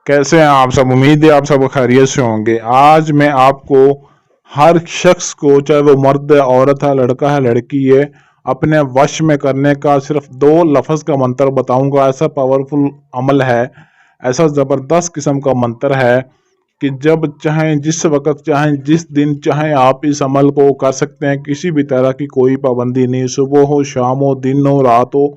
कैसे हैं आप सब। उम्मीद है आप सब खैरियत से होंगे। आज मैं आपको हर शख्स को, चाहे वो मर्द है, औरत है, लड़का है, लड़की है, अपने वश में करने का सिर्फ 2 लफ्ज़ का मंत्र बताऊंगा। ऐसा पावरफुल अमल है, ऐसा ज़बरदस्त किस्म का मंत्र है कि जब चाहें, जिस वक़्त चाहें, जिस दिन चाहें, आप इस अमल को कर सकते हैं। किसी भी तरह की कोई पाबंदी नहीं, सुबह हो, शाम हो, दिन हो, रात हो,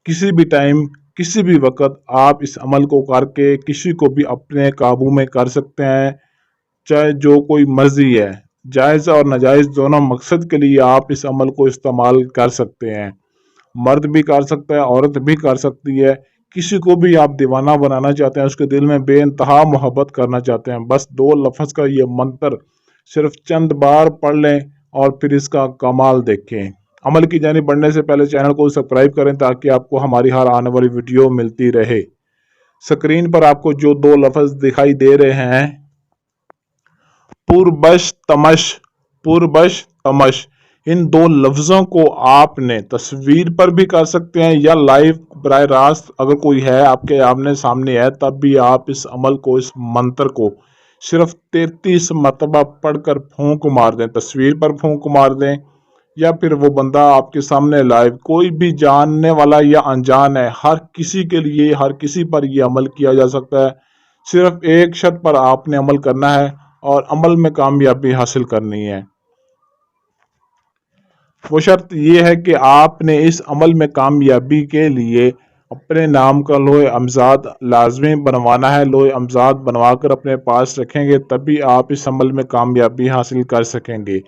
किसी भी टाइम, किसी भी वक्त आप इस अमल को करके किसी को भी अपने काबू में कर सकते हैं। चाहे जो कोई मर्जी है, जायज़ और नाजायज़ दोनों मकसद के लिए आप इस अमल को इस्तेमाल कर सकते हैं। मर्द भी कर सकता है, औरत भी कर सकती है। किसी को भी आप दीवाना बनाना चाहते हैं, उसके दिल में बेइंतहा मोहब्बत करना चाहते हैं, बस 2 लफ्ज़ का ये मंत्र सिर्फ चंद बार पढ़ लें और फिर इसका कमाल देखें। अमल की जानिब बढ़ने से पहले चैनल को सब्सक्राइब करें ताकि आपको हमारी हर आने वाली वीडियो मिलती रहे। स्क्रीन पर आपको जो 2 लफ्ज़ दिखाई दे रहे हैं, पुरबश तमश, पुरबश तमश, इन 2 लफ्ज़ों को आपने तस्वीर पर भी कर सकते हैं या लाइव बराह रास्त अगर कोई है आपके आमने सामने है, तब भी आप इस अमल को, इस मंत्र को सिर्फ 33 मरतबा पढ़कर फूंक मार दें। तस्वीर पर फूंक मार दें या फिर वो बंदा आपके सामने लाइव, कोई भी जानने वाला या अनजान है, हर किसी के लिए, हर किसी पर ये अमल किया जा सकता है। सिर्फ एक शर्त पर आपने अमल करना है और अमल में कामयाबी हासिल करनी है। वो शर्त ये है कि आपने इस अमल में कामयाबी के लिए अपने नाम का लोहे अमजाद लाजमी बनवाना है। लोहे अमजाद बनवा कर अपने पास रखेंगे, तभी आप इस अमल में कामयाबी हासिल कर सकेंगे।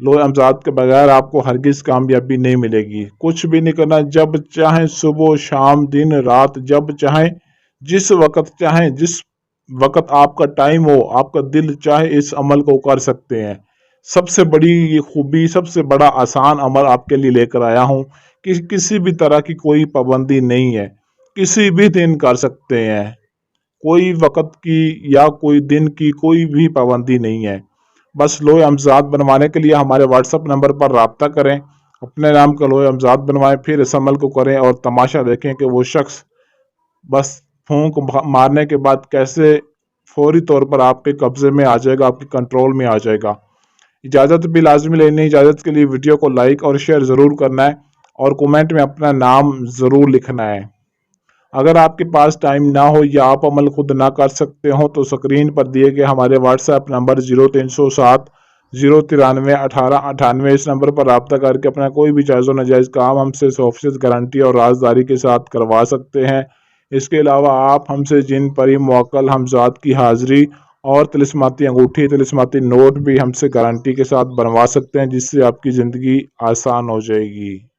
लोहे अमजाद के बगैर आपको हरगिज़ कामयाबी नहीं मिलेगी। कुछ भी नहीं करना, जब चाहें, सुबह शाम, दिन रात, जब चाहें, जिस वक़्त चाहें, जिस वक़्त आपका टाइम हो, आपका दिल चाहे, इस अमल को कर सकते हैं। सबसे बड़ी ये खूबी, सबसे बड़ा आसान अमल आपके लिए लेकर आया हूँ कि किसी भी तरह की कोई पाबंदी नहीं है, किसी भी दिन कर सकते हैं। कोई वक़्त की या कोई दिन की कोई भी पाबंदी नहीं है। बस लोहे अमजाद बनवाने के लिए हमारे व्हाट्सएप नंबर पर रब्ता करें, अपने नाम का लोहे अमजाद बनवाएं, फिर इस अमल को करें और तमाशा देखें कि वो शख्स बस फूंक मारने के बाद कैसे फौरी तौर पर आपके कब्जे में आ जाएगा, आपके कंट्रोल में आ जाएगा। इजाज़त भी लाजमी लेनी है। इजाज़त के लिए वीडियो को लाइक और शेयर ज़रूर करना है और कमेंट में अपना नाम ज़रूर लिखना है। अगर आपके पास टाइम ना हो या आप अमल खुद ना कर सकते हो तो स्क्रीन पर दिए गए हमारे व्हाट्सएप नंबर 0307 093 1898, इस नंबर पर रब्ता करके अपना कोई भी जायज़ व नाजायज़ काम हमसे 100% गारंटी और राजदारी के साथ करवा सकते हैं। इसके अलावा आप हमसे जिन परी मुवक्कल हमजाद की हाज़िरी और तिलिस्माती अंगूठी, तिलिस्माती नोट भी हमसे गारंटी के साथ बनवा सकते हैं, जिससे आपकी ज़िंदगी आसान हो जाएगी।